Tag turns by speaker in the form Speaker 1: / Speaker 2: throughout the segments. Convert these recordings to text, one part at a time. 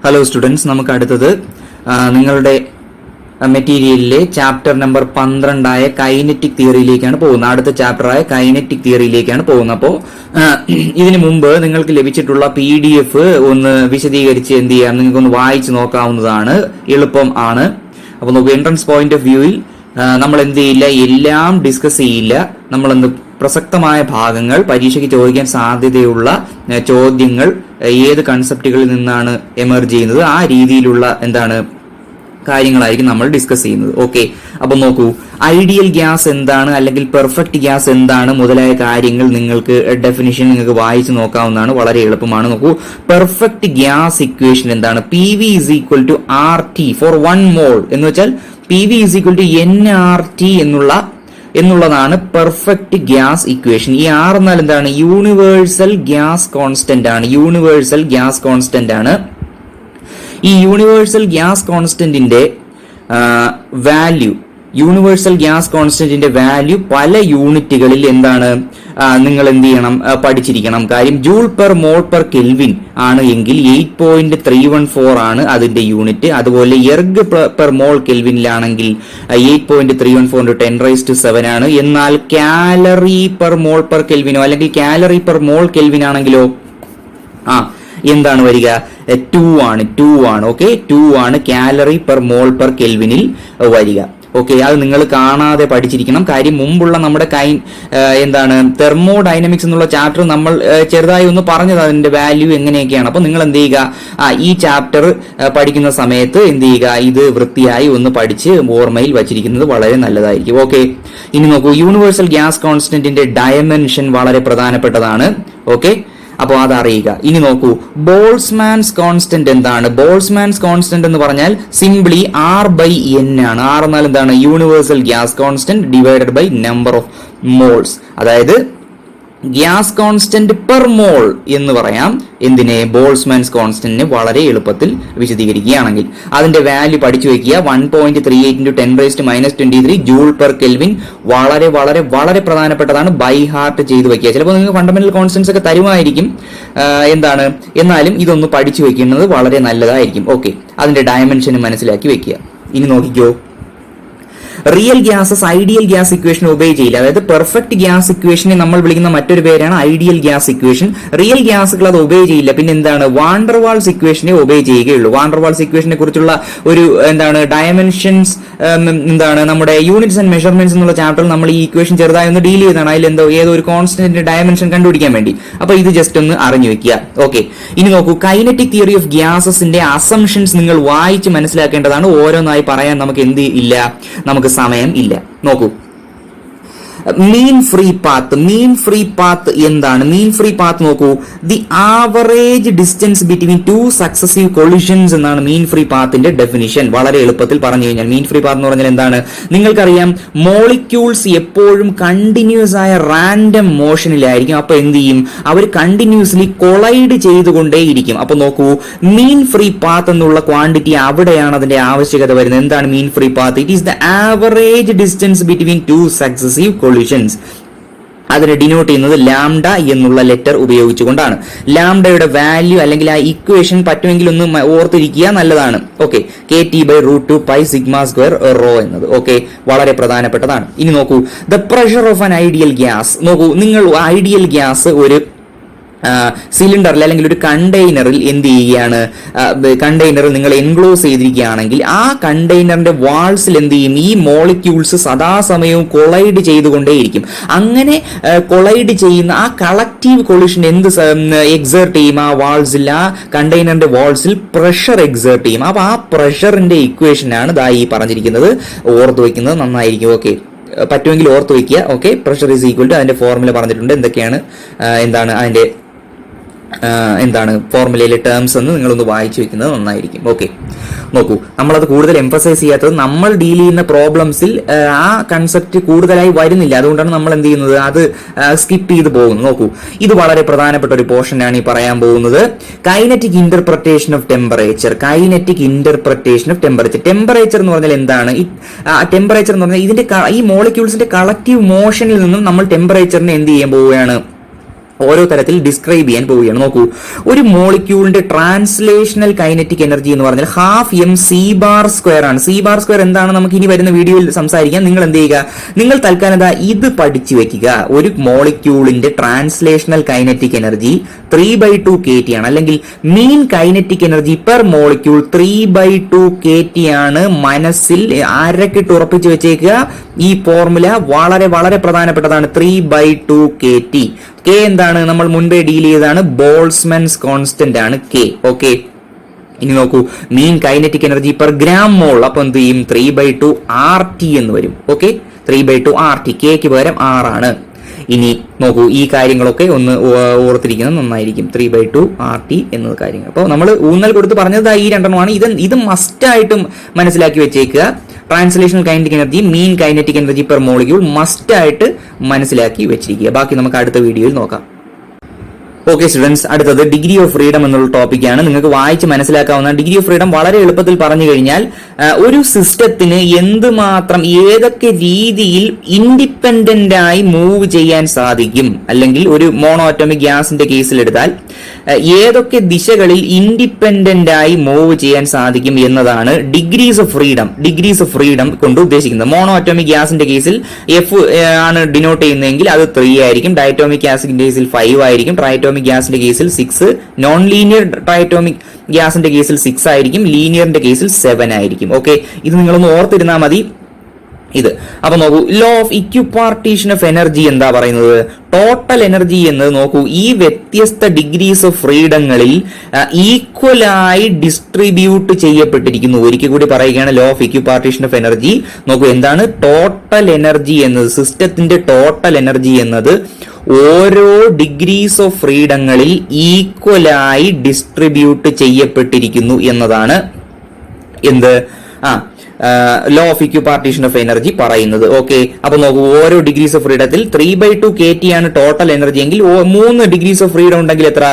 Speaker 1: Hello students, നമുക്ക് അടുത്തത് നിങ്ങളുടെ മെറ്റീരിയലിലെ ചാപ്റ്റർ നമ്പർ 12 കൈനറ്റിക് തിയറിയിലേക്കാണ് പോകുന്നത്. അടുത്ത ചാപ്റ്ററായ കൈനറ്റിക് തിയറിയിലേക്കാണ് പോകുന്നത്. അപ്പോൾ ഇതിനു മുമ്പ് നിങ്ങൾക്ക് ലഭിച്ചിട്ടുള്ള PDF ഒന്ന് വിശദീകരിച്ച് എന്ത് ചെയ്യാം, നിങ്ങൾക്കൊന്ന് വായിച്ച് നോക്കാവുന്നതാണ്, എളുപ്പം ആണ്. അപ്പോൾ നമുക്ക് എൻട്രൻസ് പോയിന്റ് ഓഫ് വ്യൂവിൽ നമ്മൾ എന്ത് ചെയ്യില്ല, എല്ലാം ഡിസ്കസ് ചെയ്യില്ല. നമ്മളെന്ത് പ്രസക്തമായ ഭാഗങ്ങൾ, പരീക്ഷയ്ക്ക് ചോദിക്കാൻ സാധ്യതയുള്ള ചോദ്യങ്ങൾ, ഏത് കൺസെപ്റ്റുകളിൽ നിന്നാണ് എമർജ് ചെയ്യുന്നത്, ആ രീതിയിലുള്ള കാര്യങ്ങളായിരിക്കും നമ്മൾ ഡിസ്കസ് ചെയ്യുന്നത്. ഓക്കെ, അപ്പൊ നോക്കൂ, ഐഡിയൽ ഗ്യാസ് എന്താണ് അല്ലെങ്കിൽ പെർഫെക്റ്റ് ഗ്യാസ് എന്താണ് മുതലായ കാര്യങ്ങൾ നിങ്ങൾക്ക് ഡെഫിനിഷൻ നിങ്ങൾക്ക് വായിച്ചു നോക്കാവുന്നതാണ്, വളരെ എളുപ്പമാണ്. നോക്കൂ, പെർഫെക്റ്റ് ഗ്യാസ് ഇക്വേഷൻ എന്താണ്? PV is equal to RT for 1 mole എന്ന് വെച്ചാൽ PV is equal to nRT എന്നുള്ളതാണ് പെർഫെക്റ്റ് ഗ്യാസ് ഇക്വേഷൻ. ഈ R എന്നാൽ എന്താണ്? യൂണിവേഴ്സൽ ഗ്യാസ് കോൺസ്റ്റന്റ് ആണ്. യൂണിവേഴ്സൽ ഗ്യാസ് കോൺസ്റ്റന്റ് ആണ്. ഈ യൂണിവേഴ്സൽ ഗ്യാസ് കോൺസ്റ്റന്റിന്റെ വാല്യൂ പല യൂണിറ്റുകളിൽ നിങ്ങൾ എന്ത് ചെയ്യണം, പഠിച്ചിരിക്കണം. കാര്യം joule per mole per kelvin ആണ് എങ്കിൽ 8.314 ആണ് അതിന്റെ യൂണിറ്റ്. അതുപോലെ എർഗ് പെർ മോൾ കെൽവിനിലാണെങ്കിൽ 8.314 × 10⁻⁷ ആണ്. എന്നാൽ കാലറി പെർ മോൾ പെർ കെൽവിനോ അല്ലെങ്കിൽ കാലറി പെർ മോൾ കെൽവിൻ ആണെങ്കിലോ എന്താണ് വരിക? 2 ആണ്. ഓക്കെ, 2 ആണ് കാലറി പെർ മോൾ പെർ കെൽവിനിൽ വരിക. ഓക്കെ, അത് നിങ്ങൾ കാണാതെ പഠിച്ചിരിക്കണം. കാര്യം മുമ്പുള്ള നമ്മുടെ തെർമോഡൈനമിക്സ് എന്നുള്ള ചാപ്റ്റർ നമ്മൾ ചെറുതായി ഒന്ന് പറഞ്ഞത് അതിന്റെ വാല്യൂ എങ്ങനെയൊക്കെയാണ്. അപ്പൊ നിങ്ങൾ എന്ത് ചെയ്യുക, ഈ ചാപ്റ്റർ പഠിക്കുന്ന സമയത്ത് എന്ത് ചെയ്യുക, ഇത് വൃത്തിയായി ഒന്ന് പഠിച്ച് ഓർമ്മയിൽ വച്ചിരിക്കുന്നത് വളരെ നല്ലതായിരിക്കും. ഓക്കെ, ഇനി നോക്കൂ, യൂണിവേഴ്സൽ ഗ്യാസ് കോൺസ്റ്റന്റിന്റെ ഡയമെൻഷൻ വളരെ പ്രധാനപ്പെട്ടതാണ്. ഓക്കെ, അപ്പോൾ അതറിയുക. ഇനി നോക്കൂ, ബോൾസ്മാൻസ് കോൺസ്റ്റന്റ് എന്താണ്? ബോൾസ്മാൻസ് കോൺസ്റ്റന്റ് എന്ന് പറഞ്ഞാൽ സിംപ്ലി R/N ആണ്. R എന്നാൽ എന്താണ്? Universal gas constant divided by number of moles. അതായത് ഗ്യാസ് കോൺസ്റ്റന്റ് പെർ മോൾ എന്ന് പറയാം. എന്തിനെ? ബോൾസ്മാൻസ് കോൺസ്റ്റന്റിനെ വളരെ എളുപ്പത്തിൽ വിശദീകരിക്കുകയാണെങ്കിൽ അതിന്റെ വാല്യൂ പഠിച്ചു വെക്കുക. 1.38 × 10⁻⁻23 ജൂൾ പെർ കെൽവിൻ. വളരെ വളരെ വളരെ പ്രധാനപ്പെട്ടതാണ്, ബൈ ഹാർട്ട് ചെയ്ത് വെക്കുക. ചിലപ്പോൾ നിങ്ങൾക്ക് ഫണ്ടമെന്റൽ കോൺസ്റ്റന്റ്സ് ഒക്കെ തരുമായിരിക്കും, എന്നാലും ഇതൊന്ന് പഠിച്ചു വെക്കുന്നത് വളരെ നല്ലതായിരിക്കും. ഓക്കെ, അതിന്റെ ഡയമെൻഷൻ മനസ്സിലാക്കി വെക്കുക. ഇനി നോക്കിക്കോ, real gases ideal gas equation obey ചെയ്യില്ല. അതായത് പെർഫെക്റ്റ് ഗ്യാസ് ഇക്വേഷനെ നമ്മൾ വിളിക്കുന്ന മറ്റൊരു പേരാണ് ഐഡിയൽ ഗ്യാസ് ഇക്വേഷൻ. റിയൽ ഗ്യാസുകൾ അത് ഒബേ ചെയ്യില്ല. പിന്നെ എന്താണ്? വാണ്ടർവാൾസ് ഇക്വേഷനെ ഒബേ ചെയ്യുകയുള്ളൂ. വാണ്ടർവാൾസ് ഇക്വേഷനെ കുറിച്ചുള്ള ഒരു ഡയമെൻഷൻസ് നമ്മുടെ യൂണിറ്റ്സ് ആൻഡ് മെഷർമെന്റ്സ് എന്നുള്ള ചാപ്റ്ററിൽ നമ്മൾ ഈ ഇക്വേഷൻ ചെറുതായി ഒന്ന് ഡീൽ ചെയ്താണ്. അതിൽ ഏതോ ഒരു കോൺസ്റ്റന്റിന്റെ ഡയമെൻഷൻ കണ്ടുപിടിക്കാൻ വേണ്ടി. അപ്പൊ ഇത് ജസ്റ്റ് ഒന്ന് അറിഞ്ഞു വെക്കുക. ഓക്കെ, ഇനി നോക്കൂ, കൈനറ്റിക് തിയറി ഓഫ് ഗ്യാസസിന്റെ അസംഷൻസ് നിങ്ങൾ വായിച്ച് മനസ്സിലാക്കേണ്ടതാണ്. ഓരോന്നായി പറയാൻ നമുക്ക് നമുക്ക് സമയം ഇല്ല. നോക്കൂ, മീൻ ഫ്രീ പാത്ത് എന്താണ്? മീൻ ഫ്രീ പാത്ത് നോക്കൂ, the average distance between 2 successive collisions എന്നാണ് മീൻ ഫ്രീ പാത്തിന്റെ ഡെഫിനിഷൻ. വളരെ എളുപ്പത്തിൽ പറഞ്ഞു കഴിഞ്ഞാൽ മീൻ ഫ്രീ പാത്ത് എന്ന് പറഞ്ഞാൽ എന്താണ്? നിങ്ങൾക്കറിയാം, മോളിക്യൂൾസ് എപ്പോഴും കണ്ടിന്യൂസ് ആയ റാൻഡം മോഷനിലായിരിക്കും. അപ്പൊ എന്ത് ചെയ്യും? അവർ കണ്ടിന്യൂസ്ലി കൊളൈഡ് ചെയ്തുകൊണ്ടേയിരിക്കും. അപ്പൊ നോക്കൂ, മീൻ ഫ്രീ പാത്ത് എന്നുള്ള ക്വാണ്ടിറ്റി അവിടെയാണ് അതിന്റെ ആവശ്യകത വരുന്നത്. എന്താണ് mean free path? It is the average distance between 2 successive collisions. അതിനെ ഡിനോട്ട് ചെയ്യുന്നത് ലാംഡ എന്നുള്ള ലെറ്റർ ഉപയോഗിച്ചുകൊണ്ടാണ്. ലാംഡയുടെ വാല്യൂ അല്ലെങ്കിൽ ആ ഇക്വേഷൻ പറ്റുമെങ്കിൽ ഒന്ന് ഓർത്തിരിക്കുക, നല്ലതാണ്. ഓക്കെ, KT/√2 πσ² റോ എന്നത്. ഓക്കെ, വളരെ പ്രധാനപ്പെട്ടതാണ്. ഇനി നോക്കൂ, the pressure of an ideal gas. നോക്കൂ, നിങ്ങൾ ഐഡിയൽ ഗ്യാസ് ഒരു സിലിണ്ടറിൽ അല്ലെങ്കിൽ ഒരു കണ്ടെയ്നറിൽ എന്ത് ചെയ്യുകയാണ്? കണ്ടെയ്നറിൽ നിങ്ങൾ എൻക്ലോസ് ചെയ്തിരിക്കുകയാണെങ്കിൽ ആ കണ്ടെയ്നറിന്റെ വാൾസിൽ എന്ത് ചെയ്യും? ഈ മോളിക്യൂൾസ് സദാസമയവും കൊളൈഡ് ചെയ്തുകൊണ്ടേയിരിക്കും. അങ്ങനെ കൊളൈഡ് ചെയ്യുന്ന ആ കളക്റ്റീവ് കൊളിഷൻ എക്സേർട്ട് ചെയ്യും? ആ വാൾസിൽ, ആ കണ്ടെയ്നറിന്റെ വാൾസിൽ പ്രഷർ എക്സേർട്ട് ചെയ്യും. അപ്പൊ ആ പ്രഷറിന്റെ ഇക്വേഷനാണ് ഈ പറഞ്ഞിരിക്കുന്നത്. ഓർത്തു വയ്ക്കുന്നത് നന്നായിരിക്കും. ഓക്കെ, പറ്റുമെങ്കിൽ ഓർത്ത് വയ്ക്കുക. Okay, pressure is equal to അതിന്റെ ഫോർമുല പറഞ്ഞിട്ടുണ്ട്. എന്തൊക്കെയാണ് അതിന്റെ ഫോർമുലയിലെ ടേംസ് എന്ന് നിങ്ങളൊന്ന് വായിച്ചു വെക്കുന്നത് നന്നായിരിക്കും. ഓക്കെ, നോക്കൂ, നമ്മളത് കൂടുതൽ എംഫസൈസ് ചെയ്യാത്തത് നമ്മൾ ഡീൽ ചെയ്യുന്ന പ്രോബ്ലംസിൽ ആ കൺസെപ്റ്റ് കൂടുതലായി വരുന്നില്ല. അതുകൊണ്ടാണ് നമ്മൾ എന്ത് ചെയ്യുന്നത്, അത് സ്കിപ്പ് ചെയ്ത് പോകുന്നത്. നോക്കൂ, ഇത് വളരെ പ്രധാനപ്പെട്ട ഒരു പോർഷനാണ് ഈ പറയാൻ പോകുന്നത്. Kinetic interpretation of temperature. Temperature എന്ന് പറഞ്ഞാൽ എന്താണ്? ടെമ്പറേച്ചർ എന്ന് പറഞ്ഞാൽ ഈ മോളിക്യൂൾസിന്റെ കളക്റ്റീവ് മോഷനിൽ നിന്നും നമ്മൾ ടെമ്പറേച്ചറിനെ എന്ത് ചെയ്യാൻ പോവുകയാണ്? ഓരോ തരത്തിൽ ഡിസ്ക്രൈബ് ചെയ്യാൻ പോവുകയാണ്. നോക്കൂ, ഒരു മോളിക്യൂളിന്റെ ട്രാൻസ്ലേഷണൽ കൈനറ്റിക് എനർജി എന്ന് പറഞ്ഞാൽ half M C bar square ആണ്. സി ബാർ സ്ക്വയർ എന്താണെന്ന് നമുക്ക് ഇനി വരുന്ന വീഡിയോയിൽ സംസാരിക്കാം. നിങ്ങൾ എന്ത് ചെയ്യുക, നിങ്ങൾ തൽക്കാലം ഇത് പഠിച്ചു വെക്കുക. ഒരു മോളിക്യൂളിന്റെ ട്രാൻസ്ലേഷണൽ കൈനറ്റിക് എനർജി 3/2 kT ആണ്, അല്ലെങ്കിൽ മീൻ kinetic energy per molecule 3/2 kT ആണ്. മനസ്സിൽ അരക്കിട്ട് ഉറപ്പിച്ചു വെച്ചേക്കുക. ഈ ഫോർമുല വളരെ വളരെ പ്രധാനപ്പെട്ടതാണ്. 3/2 kT. കെ എന്താണ്, നമ്മൾ മുൻപേ ഡീൽ ചെയ്തതാണ്, ബോൾസ്മാൻസ് കോൺസ്റ്റന്റ് ആണ് കെ. ഓക്കെ, ഇനി നോക്കൂ, mean kinetic energy per gram mole. അപ്പൊ എന്ത് ചെയ്യും, 3/2 RT എന്ന് വരും. Okay, 3/2 RT. കെക്ക് പകരം R ആണ്. ഇനി നോക്കൂ, ഈ കാര്യങ്ങളൊക്കെ ഒന്ന് ഓർത്തിരിക്കുന്നത് നന്നായിരിക്കും. 3/2 RT എന്നത് കാര്യങ്ങൾ. അപ്പോൾ നമ്മൾ ഊന്നൽ കൊടുത്ത് പറഞ്ഞത് ഈ രണ്ടെണ്ണമാണ്. ഇത് മസ്റ്റായിട്ടും മനസ്സിലാക്കി വെച്ചേക്കുക. ട്രാൻസ്ലേഷണൽ കൈനറ്റിക് എനർജി, മീൻ കൈനറ്റിക് എനർജി പെർ മോളിക്യൂൾ മസ്റ്റായിട്ട് മനസ്സിലാക്കി വെച്ചിരിക്കുക. ബാക്കി നമുക്ക് അടുത്ത വീഡിയോയിൽ നോക്കാം. ഓക്കെ സ്റ്റുഡൻസ്, അടുത്തത് ഡിഗ്രി ഓഫ് ഫ്രീഡം എന്നുള്ള ടോപ്പിക്കാണ്. നിങ്ങൾക്ക് വായിച്ച് മനസ്സിലാക്കാവുന്ന ഡിഗ്രി ഓഫ് ഫ്രീഡം വളരെ എളുപ്പത്തിൽ പറഞ്ഞു കഴിഞ്ഞാൽ ഒരു സിസ്റ്റത്തിന് എന്തുമാത്രം ഏതൊക്കെ രീതിയിൽ ഇൻഡിപെൻഡന്റ് ആയി മൂവ് ചെയ്യാൻ സാധിക്കും, അല്ലെങ്കിൽ ഒരു മോണോ ആറ്റോമിക് ഗ്യാസിന്റെ കേസിൽ എടുത്താൽ ഏതൊക്കെ ദിശകളിൽ ഇൻഡിപെൻഡന്റ് ആയി മൂവ് ചെയ്യാൻ സാധിക്കും എന്നതാണ് degrees of freedom. Degrees of freedom കൊണ്ട് ഉദ്ദേശിക്കുന്നത് മോണോ ആറ്റോമിക് ഗ്യാസിന്റെ കേസിൽ എഫ് ആണ് ഡിനോട്ട് ചെയ്യുന്നതെങ്കിൽ അത് 3 ആയിരിക്കും. ഡയറ്റോമിക് ഗ്യാസിന്റെ കേസിൽ 5 ആയിരിക്കും. ട്രൈറ്റോമിക് ഗ്യാസിന്റെ കേസിൽ 6. നോൺ ലീനിയർ ട്രൈറ്റോമിക് ഗ്യാസിന്റെ കേസിൽ 6 ആയിരിക്കും. ലീനിയറിന്റെ കേസിൽ 7 ആയിരിക്കും. ഓക്കെ, ഇത് നിങ്ങളൊന്ന് ഓർത്തിരുന്നാൽ മതി. ഇത് അപ്പൊ നോക്കൂ, ലോ ഓഫ് ഇക്വിപാർട്ടീഷൻ ഓഫ് എനർജി എന്താ പറയുന്നത്, ടോട്ടൽ എനർജി എന്നത് നോക്കൂ, ഈ വ്യത്യസ്ത ഡിഗ്രീസ് ഓഫ് ഫ്രീഡങ്ങളിൽ ഈക്വലായി ഡിസ്ട്രിബ്യൂട്ട് ചെയ്യപ്പെട്ടിരിക്കുന്നു. ഒരിക്കൽ കൂടി പറയുകയാണ്, ലോ ഓഫ് ഇക്വിപാർട്ടീഷൻ ഓഫ് എനർജി. നോക്കൂ, എന്താണ് ടോട്ടൽ എനർജി എന്നത്, സിസ്റ്റത്തിന്റെ ടോട്ടൽ എനർജി എന്നത് ഓരോ ഡിഗ്രീസ് ഓഫ് ഫ്രീഡങ്ങളിൽ ഈക്വലായി ഡിസ്ട്രിബ്യൂട്ട് ചെയ്യപ്പെട്ടിരിക്കുന്നു എന്നതാണ് എന്ത് ലോ ഓഫ് ഇക്വിപാർട്ടീഷൻ ഓഫ് എനർജി പറയുന്നത്. ഓക്കെ, അപ്പൊ നോക്കൂ, ഓരോ ഡിഗ്രീസ് ഓഫ് ഫ്രീഡത്തിൽ 3/2 kT ആണ് ടോട്ടൽ എനർജി എങ്കിൽ 3 ഡിഗ്രീസ് ഓഫ് ഫ്രീഡം ഉണ്ടെങ്കിൽ എത്ര,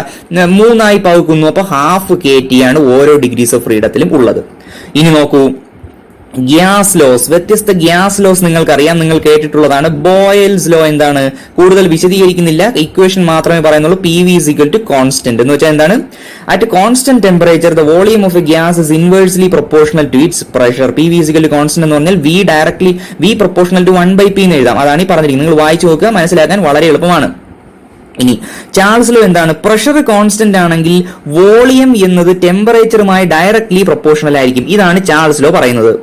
Speaker 1: 3 പകുക്കുന്നു. അപ്പൊ ഹാഫ് kT ആണ് ഓരോ ഡിഗ്രീസ് ഓഫ് ഫ്രീഡത്തിലും ഉള്ളത്. ഇനി നോക്കൂ, ഗ്യാസ് ലോസ്, വ്യത്യസ്ത ഗ്യാസ് ലോസ് നിങ്ങൾക്കറിയാം, നിങ്ങൾ കേട്ടിട്ടുള്ളതാണ്. ബോയിൽസ് ലോ എന്താണ്, കൂടുതൽ വിശദീകരിക്കുന്നില്ല, ഇക്വേഷൻ മാത്രമേ പറയുന്നുള്ളൂ. PV = കോൺസ്റ്റന്റ് എന്ന് വെച്ചാൽ എന്താണ്, at constant temperature the volume of a gas is inversely proportional to its pressure. PV = constant എന്ന് പറഞ്ഞാൽ V പ്രൊപ്പോർഷണൽ ടു 1/P എന്ന് എഴുതാം. അതാണ് ഈ പറഞ്ഞിരിക്കുന്നത്. നിങ്ങൾ വായിച്ചു നോക്കുക, മനസ്സിലാക്കാൻ വളരെ എളുപ്പമാണ്. ഇനി ചാൾസ് ലോ എന്താണ്, പ്രഷർ കോൺസ്റ്റന്റ് ആണെങ്കിൽ വോളിയം എന്നത് ടെമ്പറേച്ചറുമായി ഡയറക്ട്ലി പ്രൊപ്പോർഷണൽ ആയിരിക്കും. ഇതാണ് ചാൾസ് ലോ പറയുന്നത്.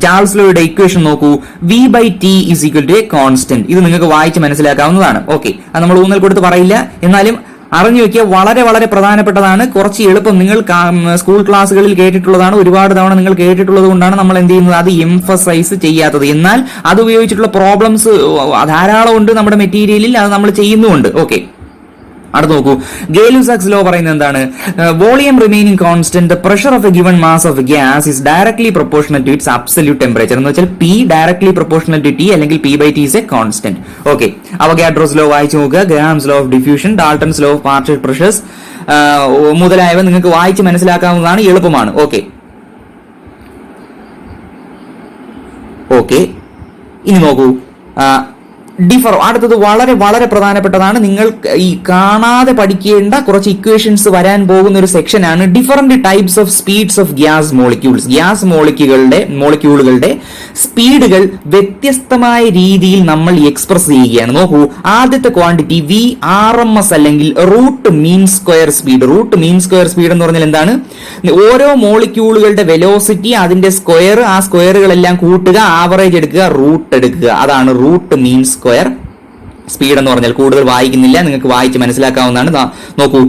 Speaker 1: ചാൾസ് ലോയുടെ ഇക്വേഷൻ നോക്കൂ, V/T = a കോൺസ്റ്റന്റ്. ഇത് നിങ്ങൾക്ക് വായിച്ച് മനസ്സിലാക്കാവുന്നതാണ്. ഓക്കെ, അത് നമ്മൾ ഊന്നൽ കൊടുത്ത് പറയില്ല, എന്നാലും അറിഞ്ഞു വെക്കുക, വളരെ വളരെ പ്രധാനപ്പെട്ടതാണ്. കുറച്ച് എളുപ്പം, നിങ്ങൾ സ്കൂൾ ക്ലാസ്സുകളിൽ കേട്ടിട്ടുള്ളതാണ്, ഒരുപാട് തവണ നിങ്ങൾ കേട്ടിട്ടുള്ളത് കൊണ്ടാണ് നമ്മൾ എന്ത് ചെയ്യുന്നത്, അത് എംഫസൈസ് ചെയ്യാത്തത്. എന്നാൽ അത് ഉപയോഗിച്ചിട്ടുള്ള പ്രോബ്ലംസ് ധാരാളം ഉണ്ട് നമ്മുടെ മെറ്റീരിയലിൽ, അത് നമ്മൾ ചെയ്യുന്നുമുണ്ട്. ഓക്കെ, അടുത്ത് നോക്കൂ, ഗേ-ലുസാക്സ് ലോ പറയുന്നത് എന്താണ്, volume remaining constant, the pressure of a given mass of gas is directly proportional to its absolute temperature. എന്ന് വെച്ചാൽ P directly proportional to T, അല്ലെങ്കിൽ P/T is a constant. Okay, Avogadro's law വായിച്ചു നോക്കുക, Graham's law of diffusion, Dalton's law of partial pressures മുതലായവ നിങ്ങൾക്ക് വായിച്ച് മനസ്സിലാക്കാവുന്നതാണ്, എളുപ്പമാണ്. ഓക്കെ, ഇനി നോക്കൂ, അടുത്തത് വളരെ വളരെ പ്രധാനപ്പെട്ടതാണ്. നിങ്ങൾ ഈ കാണാതെ പഠിക്കേണ്ട കുറച്ച് ഇക്വേഷൻസ് വരാൻ പോകുന്ന ഒരു സെക്ഷനാണ്. Different types of speeds of gas molecules. Gas മോളിക്യൂളുകളുടെ സ്പീഡുകൾ വ്യത്യസ്തമായ രീതിയിൽ നമ്മൾ എക്സ്പ്രസ് ചെയ്യുകയാണ്. നോക്കൂ, ആദ്യത്തെ ക്വാണ്ടിറ്റി VRMS അല്ലെങ്കിൽ root mean square speed. Root mean square speed എന്ന് പറഞ്ഞാൽ എന്താണ്, ഓരോ മോളിക്യൂളുകളുടെ വെലോസിറ്റി, അതിന്റെ സ്ക്വയർ, ആ സ്ക്വയറുകളെല്ലാം കൂട്ടുക, ആവറേജ് എടുക്കുക, റൂട്ട് എടുക്കുക. അതാണ് റൂട്ട് മീൻ സ്ക്വയർ സ്പീഡ് എന്ന് പറഞ്ഞാൽ. കൂടുതൽ വായിക്കുന്നില്ല, നിങ്ങൾക്ക് വായിച്ച് മനസ്സിലാക്കാവുന്നതാണ്. നോക്കൂ,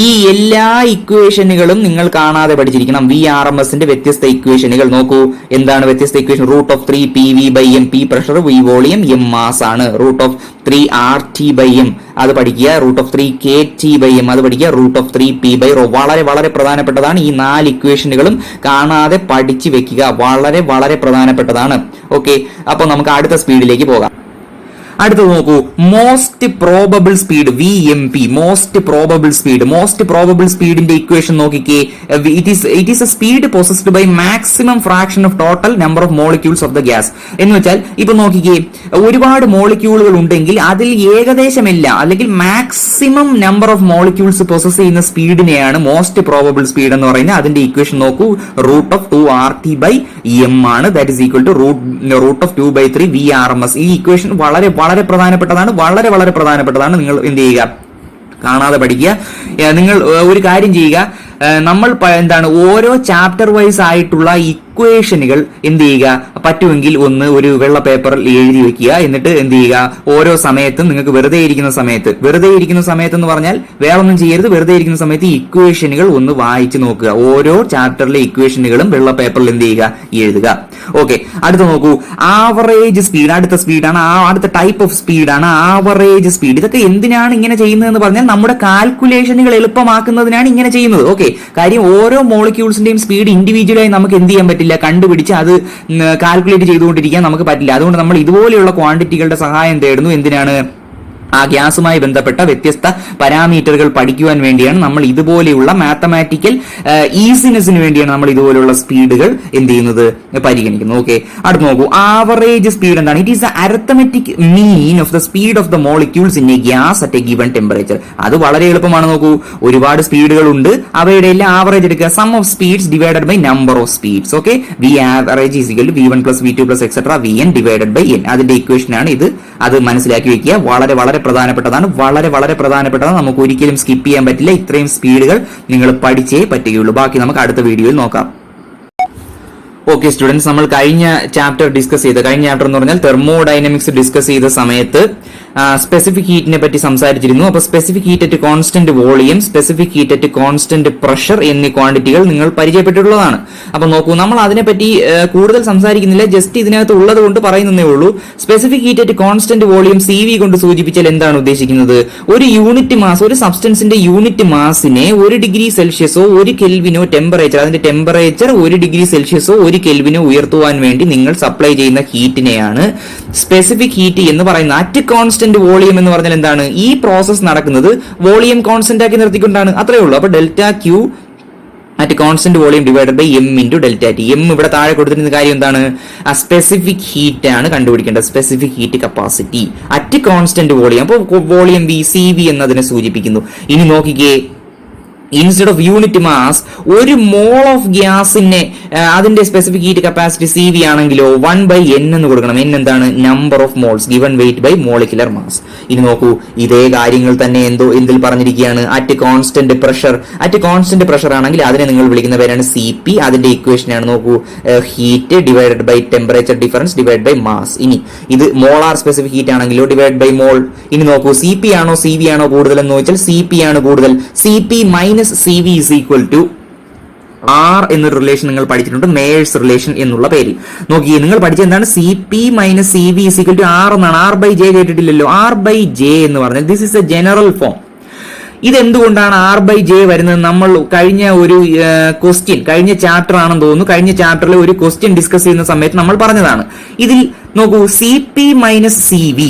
Speaker 1: ഈ എല്ലാ ഇക്വേഷനുകളും നിങ്ങൾ കാണാതെ പഠിച്ചിരിക്കണം. VRMSന്റെ വ്യത്യസ്ത ഇക്വേഷനുകൾ നോക്കൂ, എന്താണ് വ്യത്യസ്ത equation, √3PV/m, P pressure, V volume, M mass ആണ്. √3RT/m അത് പഠിക്കുക, √3KT/m അത് പഠിക്കുക, √3P/ρ വളരെ വളരെ പ്രധാനപ്പെട്ടതാണ്. ഈ 4 ഇക്വേഷനുകളും കാണാതെ പഠിച്ചു വെക്കുക, വളരെ വളരെ പ്രധാനപ്പെട്ടതാണ്. ഓക്കെ, അപ്പൊ നമുക്ക് അടുത്ത സ്പീഡിലേക്ക് പോകാം. അടുത്തത് നോക്കൂ, most probable speed VMP, most probable സ്പീഡിന്റെ ഇക്വേഷൻ നോക്കിക്കേ. It is a speed possessed by maximum fraction of total number of molecules of the gas. എന്ന് വെച്ചാൽ ഇപ്പൊ നോക്കിക്കേ, ഒരുപാട് മോളിക്യൂളുകൾ ഉണ്ടെങ്കിൽ അതിൽ ഏകദേശമെല്ലാം അല്ലെങ്കിൽ maximum number of molecules possess ചെയ്യുന്ന സ്പീഡിനെയാണ് മോസ്റ്റ് പ്രോബബിൾ സ്പീഡ് എന്ന് പറയുന്നത്. അതിന്റെ ഇക്വേഷൻ നോക്കൂ, √2RT/m ആണ്. That is equal to √2/3 VRMS. ഈ ഇക്വേഷൻ വളരെ വളരെ പ്രധാനപ്പെട്ടതാണ്. നിങ്ങൾ എന്ത് ചെയ്യുക, കാണാതെ പഠിക്കുക. നിങ്ങൾ ഒരു കാര്യം ചെയ്യുക, നമ്മൾ എന്താണ് ഓരോ ചാപ്റ്റർ വൈസ് ആയിട്ടുള്ള ഇക്വേഷനുകൾ എന്ത് ചെയ്യുക, പറ്റുമെങ്കിൽ ഒരു വെള്ള പേപ്പറിൽ എഴുതി വെക്കുക. എന്നിട്ട് എന്ത് ചെയ്യുക, ഓരോ സമയത്തും നിങ്ങൾക്ക് വെറുതെ ഇരിക്കുന്ന സമയത്ത് എന്ന് പറഞ്ഞാൽ വേറെ ഒന്നും ചെയ്യരുത്. വെറുതെ ഇരിക്കുന്ന സമയത്ത് ഇക്വേഷനുകൾ ഒന്ന് വായിച്ചു നോക്കുക. ഓരോ ചാപ്റ്ററിലെ ഇക്വേഷനുകളും വെള്ള പേപ്പറിൽ എന്ത് ചെയ്യുക, എഴുതുക. ഓക്കെ, അടുത്ത നോക്കൂ, ആവറേജ് സ്പീഡ്. അടുത്ത ടൈപ്പ് ഓഫ് സ്പീഡാണ് ആവറേജ് സ്പീഡ്. ഇതൊക്കെ എന്തിനാണ് ഇങ്ങനെ ചെയ്യുന്നതെന്ന് പറഞ്ഞാൽ നമ്മുടെ കാൽക്കുലേഷനുകൾ എളുപ്പമാക്കുന്നതിനാണ് ഇങ്ങനെ ചെയ്യുന്നത്. ഓക്കെ, കാര്യം ഓരോ മോളിക്യൂൾസിന്റെയും സ്പീഡ് ഇൻഡിവിജ്വലായി നമുക്ക് എന്ത് ചെയ്യാൻ പറ്റില്ല, കണ്ടുപിടിച്ച് അത് കാൽക്കുലേറ്റ് ചെയ്തുകൊണ്ടിരിക്കാൻ നമുക്ക് പറ്റില്ല. അതുകൊണ്ട് നമ്മൾ ഇതുപോലെയുള്ള ക്വാണ്ടിറ്റികളുടെ സഹായം തേടുന്നു. എന്തിനാണ്? ആ ഗ്യാസുമായി ബന്ധപ്പെട്ട വ്യത്യസ്ത പാരാമീറ്ററുകൾ പഠിക്കുവാൻ വേണ്ടിയാണ് നമ്മൾ ഇതുപോലെയുള്ള മാത്തമാറ്റിക്കൽ ഈസിനെസിന് വേണ്ടിയാണ് നമ്മൾ ഇതുപോലെയുള്ള സ്പീഡുകൾ എന്ത് ചെയ്യുന്നത്, പരിഗണിക്കുന്നത്. ഓക്കെ, അടുത്ത് നോക്കൂ, ആവറേജ് സ്പീഡ് എന്താണ്? It is the arithmetic mean of the speed of the molecules in A gas at A given temperature. അത് വളരെ എളുപ്പമാണ്. നോക്കൂ, ഒരുപാട് സ്പീഡുകൾ ഉണ്ട്, അവയുടെ എല്ലാം ആവറേജ് എടുക്കുക. Sum of speeds divided by number of speeds. Okay, V average is equal to V1 + V2 + etc. Vn divided by n. അതിന്റെ ഇക്വേഷൻ ആണ് ഇത്. അത് മനസ്സിലാക്കി വെക്കുക. വളരെ പ്രധാനപ്പെട്ടതാണ്. നമുക്ക് ഒരിക്കലും സ്കിപ്പ് ചെയ്യാൻ പറ്റില്ല. ഇത്രയും സ്പീഡുകൾ നിങ്ങൾ പഠിച്ചേ പറ്റുകയുള്ളൂ. ബാക്കി നമുക്ക് അടുത്ത വീഡിയോയിൽ നോക്കാം. ഓക്കെ സ്റ്റുഡൻസ്, നമ്മൾ കഴിഞ്ഞ ചാപ്റ്റർ എന്ന് പറഞ്ഞാൽ തെർമോഡൈനമിക്സ് ഡിസ്കസ് ചെയ്ത സമയത്ത് സ്പെസിഫിക് ഹീറ്റിനെ പറ്റി സംസാരിച്ചിരുന്നു. അപ്പൊ specific heat at constant volume, specific heat at constant pressure എന്നീ ക്വാണ്ടിറ്റികൾ നിങ്ങൾ പരിചയപ്പെട്ടിട്ടുള്ളതാണ്. അപ്പൊ നോക്കൂ, നമ്മൾ അതിനെപ്പറ്റി കൂടുതൽ സംസാരിക്കുന്നില്ല, ജസ്റ്റ് ഇതിനകത്ത് ഉള്ളത് കൊണ്ട് പറയുന്നേ ഉള്ളൂ. Specific heat at constant volume CV കൊണ്ട് സൂചിപ്പിച്ചാൽ എന്താണ് ഉദ്ദേശിക്കുന്നത്? ഒരു യൂണിറ്റ് മാസ്, ഒരു സബ്സ്റ്റൻസിന്റെ യൂണിറ്റ് മാസിനെ 1 ഡിഗ്രി സെൽഷ്യസോ 1 കെൽവിനോ ടെമ്പറേച്ചർ, അതിന്റെ ടെമ്പറേച്ചർ 1 ഡിഗ്രി സെൽഷ്യസോ 1 കെൽവിനോ ഉയർത്തുവാൻ വേണ്ടി നിങ്ങൾ സപ്ലൈ ചെയ്യുന്ന ഹീറ്റിനെയാണ് സ്പെസിഫിക് ഹീറ്റ് എന്ന് പറയുന്നത്. അറ്റ് കോൺസ്റ്റന്റ് വോളിയം എന്ന് പറഞ്ഞാൽ എന്താണ്? ഈ പ്രോസസ് നടക്കുന്നത് വോളിയം കോൺസ്റ്റന്റ് ആക്കി നിർത്തിക്കൊണ്ടാണ്. അത്രേ ഉള്ളൂ. അപ്പൊ ΔQ at constant volume divided by M × ΔT. M ഇവിടെ താഴെ കൊടുത്തിരുന്ന കാര്യം എന്താണ്? ആ സ്പെസിഫിക് ഹീറ്റ് ആണ് കണ്ടുപിടിക്കേണ്ടത്. Specific heat capacity at constant volume. അപ്പോൾ വോളിയം CV എന്നതിനെ സൂചിപ്പിക്കുന്നു. ഇനി നോക്കിക്കേ, ഇൻസ്റ്റെഡ് ഓഫ് യൂണിറ്റ് മാസ്, ഒരു മോൾ ഓഫ് ഗ്യാസിനെ അതിന്റെ സ്പെസിഫിക് ഹീറ്റ് കപ്പാസിറ്റി CV ആണെങ്കിലോ 1/n എന്ന് കൊടുക്കണം. n എന്താണ്? Number of moles given weight by molecular mass. ഇനി നോക്കൂ, ഇതേ കാര്യങ്ങൾ തന്നെ എന്തിൽ പറഞ്ഞിരിക്കുകയാണ്? അറ്റ് കോൺസ്റ്റന്റ് പ്രഷർ ആണെങ്കിൽ അതിനെ നിങ്ങൾ വിളിക്കുന്ന പേരാണ് CP. അതിന്റെ ഇക്വേഷൻ ആണ് നോക്കൂ, heat divided by temperature difference divide by mass. ഇനി ഇത് മോളാർ സ്പെസിഫിക് ഹീറ്റ് ആണെങ്കിലോ ഡിവൈഡ് ബൈ മോൾ. ഇനി നോക്കൂ, CP ആണോ CV ആണോ കൂടുതൽ എന്ന് ചോദിച്ചാൽ CP ആണ് കൂടുതൽ. CP - CV is equal to R എന്നൊരു റിലേഷൻ നിങ്ങൾ പഠിച്ചിട്ടുണ്ട്, മേയേഴ്സ് റിലേഷൻ എന്നുള്ള പേരിൽ. നോക്കിയേ, നിങ്ങൾ പഠിച്ചത് എന്താണ്? CP - CV is equal to R എന്നാണ്. R/J കേട്ടിട്ടില്ലല്ലോ. R/J എന്ന് പറഞ്ഞാൽ this is a general form. ഇതെന്തുകൊണ്ടാണ് R/J വരുന്നത്? നമ്മൾ കഴിഞ്ഞ ഒരു കഴിഞ്ഞ ചാപ്റ്റർ ആണെന്ന് തോന്നുന്നു, കഴിഞ്ഞ ചാപ്റ്ററിൽ ഒരു ക്വസ്റ്റ്യൻ ഡിസ്കസ് ചെയ്യുന്ന സമയത്ത് നമ്മൾ പറഞ്ഞതാണ്. ഇതിൽ നോക്കൂ, CP - CV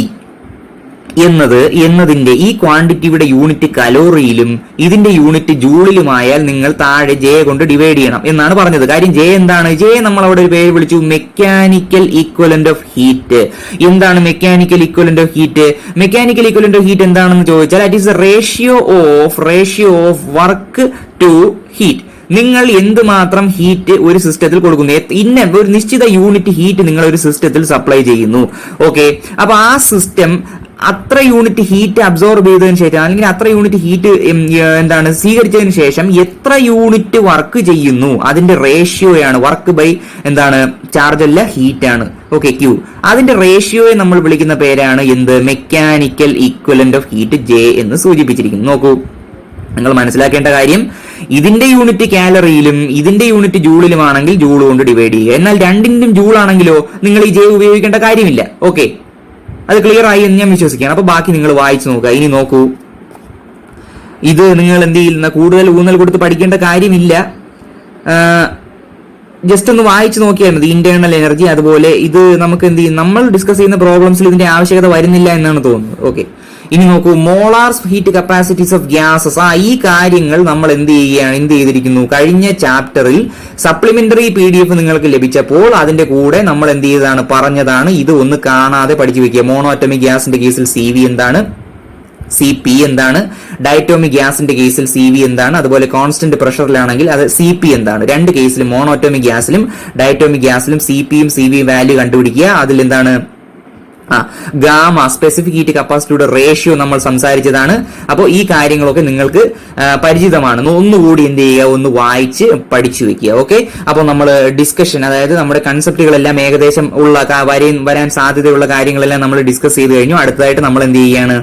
Speaker 1: എന്നതിന്റെ ഈ ക്വാണ്ടിറ്റിയുടെ യൂണിറ്റ് കലോറിയിലും ഇതിന്റെ യൂണിറ്റ് ജൂളിലുമായാൽ നിങ്ങൾ താഴെ J കൊണ്ട് ഡിവൈഡ് ചെയ്യണം എന്നാണ് പറഞ്ഞത്. കാര്യം J എന്താണ്? J നമ്മൾ അവിടെ ഒരു പേര് വിളിച്ചു, മെക്കാനിക്കൽ ഈക്വലന്റ് ഓഫ് ഹീറ്റ്. എന്താണ് mechanical equivalent of heat? Mechanical equivalent of heat എന്താണെന്ന് ചോദിച്ചാൽ that is ratio of work to heat. നിങ്ങൾ എന്തുമാത്രം ഹീറ്റ് ഒരു സിസ്റ്റത്തിൽ കൊടുക്കുന്നു, ഒരു നിശ്ചിത യൂണിറ്റ് ഹീറ്റ് നിങ്ങൾ ഒരു സിസ്റ്റത്തിൽ സപ്ലൈ ചെയ്യുന്നു. ഓക്കെ, അപ്പൊ ആ സിസ്റ്റം അത്ര യൂണിറ്റ് ഹീറ്റ് അബ്സോർബ് ചെയ്തതിനു ശേഷം അല്ലെങ്കിൽ അത്ര യൂണിറ്റ് ഹീറ്റ് സ്വീകരിച്ചതിന് ശേഷം എത്ര യൂണിറ്റ് വർക്ക് ചെയ്യുന്നു അതിന്റെ റേഷ്യോയാണ്. വർക്ക് ബൈ ചാർജ് അല്ല, ഹീറ്റ് ആണ്. Okay, Q. അതിന്റെ റേഷ്യോയെ നമ്മൾ വിളിക്കുന്ന പേരാണ് mechanical equivalent of heat, J എന്ന് സൂചിപ്പിച്ചിരിക്കുന്നു. നോക്കൂ, നിങ്ങൾ മനസ്സിലാക്കേണ്ട കാര്യം, ഇതിന്റെ യൂണിറ്റ് കാലറിയിലും ഇതിന്റെ യൂണിറ്റ് ജൂളിലുമാണെങ്കിൽ ജൂൾ കൊണ്ട് ഡിവൈഡ് ചെയ്യുക. എന്നാൽ രണ്ടിന്റെയും ജൂൾ ആണെങ്കിലോ നിങ്ങൾ ഈ J ഉപയോഗിക്കേണ്ട കാര്യമില്ല. ഓക്കെ, അത് ക്ലിയർ ആയി എന്ന് ഞാൻ വിശ്വസിക്കുകയാണ്. അപ്പൊ ബാക്കി നിങ്ങൾ വായിച്ചു നോക്കുക. ഇനി നോക്കൂ, ഇത് നിങ്ങൾ എന്ത് ചെയ്യുന്ന കൂടുതൽ ഊന്നൽ കൊടുത്ത് പഠിക്കേണ്ട കാര്യമില്ല. ജസ്റ്റ് ഒന്ന് വായിച്ചു നോക്കിയാൽ മതി. ഇന്റേണൽ എനർജി, അതുപോലെ ഇത് നമുക്ക് എന്ത് ചെയ്യും, നമ്മൾ ഡിസ്കസ് ചെയ്യുന്ന പ്രോബ്ലംസിൽ ഇതിന്റെ ആവശ്യകത വരുന്നില്ല എന്നാണ് തോന്നുന്നത്. ഓക്കെ, ഇനി നോക്കൂ, molar heat capacities of gases. ഈ കാര്യങ്ങൾ നമ്മൾ എന്ത് ചെയ്തിരിക്കുന്നു, കഴിഞ്ഞ ചാപ്റ്ററിൽ സപ്ലിമെന്ററി PDF നിങ്ങൾക്ക് ലഭിച്ചപ്പോൾ അതിന്റെ കൂടെ നമ്മൾ എന്ത് ചെയ്തതാണ്, പറഞ്ഞതാണ്. ഇത് ഒന്ന് കാണാതെ പഠിച്ചു വെക്കുക. മോണോ അറ്റോമിക് ഗ്യാസിന്റെ കേസിൽ CV എന്താണ്, CP എന്താണ്, ഡയറ്റോമിക് ഗ്യാസിന്റെ കേസിൽ CV എന്താണ്, അതുപോലെ കോൺസ്റ്റന്റ് പ്രഷറിലാണെങ്കിൽ അത് CP എന്താണ്. രണ്ട് കേസിലും, മോണോ അറ്റോമിക് ഗ്യാസിലും ഡയറ്റോമിക് ഗ്യാസിലും CPയും CVയും വാല്യൂ കണ്ടുപിടിക്കുക. അതിൽ എന്താണ്, ഗാമ സ്പെസിഫിക് ഹീറ്റ് കപ്പാസിറ്റിയുടെ റേഷ്യോ നമ്മൾ സംസാരിച്ചതാണ്. അപ്പോൾ ഈ കാര്യങ്ങളൊക്കെ നിങ്ങൾക്ക് പരിചിതമാണ്. ഒന്നുകൂടി എന്ത് ചെയ്യുക, ഒന്ന് വായിച്ച് പഠിച്ചു വെക്കുക. ഓക്കെ, അപ്പോൾ നമ്മൾ ഡിസ്കഷൻ, അതായത് നമ്മുടെ കൺസെപ്റ്റുകളെല്ലാം ഏകദേശം ഉള്ള വരാൻ സാധ്യതയുള്ള കാര്യങ്ങളെല്ലാം നമ്മൾ ഡിസ്കസ് ചെയ്ത് കഴിഞ്ഞു. അടുത്തതായിട്ട് നമ്മൾ എന്ത് ചെയ്യുകയാണ്,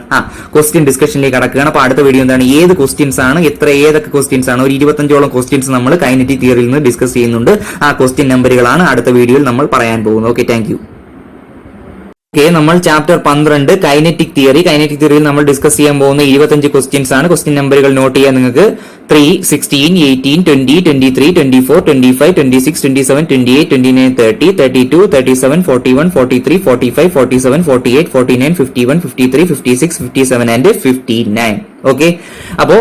Speaker 1: ക്വസ്റ്റ്യൻ ഡിസ്കഷനിലേക്ക് കടക്കുകയാണ്. അപ്പോൾ അടുത്ത വീഡിയോ എന്താണ്, ഏത് ക്വസ്റ്റ്യൻസ് ആണ്, ഏതൊക്കെ ക്വസ്റ്റ്യൻസ് ആണ്, ഒരു 25ഓളം ക്വസ്റ്റ്യൻസ് നമ്മൾ കൈനറ്റിക് തിയറിയിൽ നിന്ന് ഡിസ്കസ് ചെയ്യുന്നുണ്ട്. ആ ക്വസ്റ്റ്യൻ നമ്പറുകളാണ് അടുത്ത വീഡിയോയിൽ നമ്മൾ പറയാൻ പോകുന്നത്. Okay, thank you. ഓക്കെ, നമ്മൾ ചാപ്റ്റർ 12 കൈനറ്റിക് തിയറിയിൽ നമ്മൾ ഡിസ്കസ് ചെയ്യാൻ പോകുന്ന 25 ക്വസ്റ്റ്യൻസ് ആണ്. ക്വസ്റ്റ്യൻ നമ്പറുകൾ നോട്ട് ചെയ്യാൻ നിങ്ങൾക്ക് 3, 16, 18, 20, 23, 24, 25, 26, 27, 28, 29, 30, 32, 37, 41, 43, 45, 47, 48, 49, 51, 53, 56, 57 ആൻഡ് 59. ഓക്കെ, അപ്പോ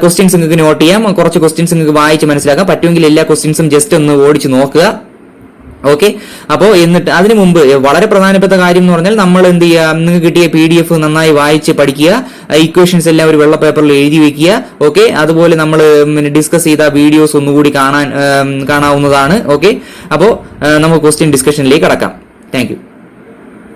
Speaker 1: ക്വസ്റ്റ്യൻസ് നിങ്ങൾക്ക് നോട്ട് ചെയ്യാം. കുറച്ച് ക്വസ്റ്റ്യൻസ് നിങ്ങൾക്ക് വായിച്ച് മനസ്സിലാക്കാം. പറ്റുമെങ്കിൽ എല്ലാ ക്വസ്റ്റ്യൻസും ജസ്റ്റ് ഒന്ന് ഓടിച്ച് നോക്കുക. ഓക്കെ, അപ്പോ എന്നിട്ട് അതിനു മുമ്പ് വളരെ പ്രധാനപ്പെട്ട കാര്യം എന്ന് പറഞ്ഞാൽ നമ്മൾ എന്ത് ചെയ്യുക, നിങ്ങൾക്ക് കിട്ടിയ PDF നന്നായി വായിച്ച് പഠിക്കുക. ഇക്വേഷൻസ് എല്ലാം ഒരു വെള്ള പേപ്പറിൽ എഴുതി വെക്കുക. ഓക്കെ, അതുപോലെ നമ്മൾ ഡിസ്കസ് ചെയ്ത വീഡിയോസ് ഒന്നുകൂടി കാണാവുന്നതാണ്. ഓക്കെ, അപ്പോൾ നമുക്ക് ക്വസ്റ്റ്യൻ ഡിസ്കഷനിലേക്ക് കടക്കാം. Thank you.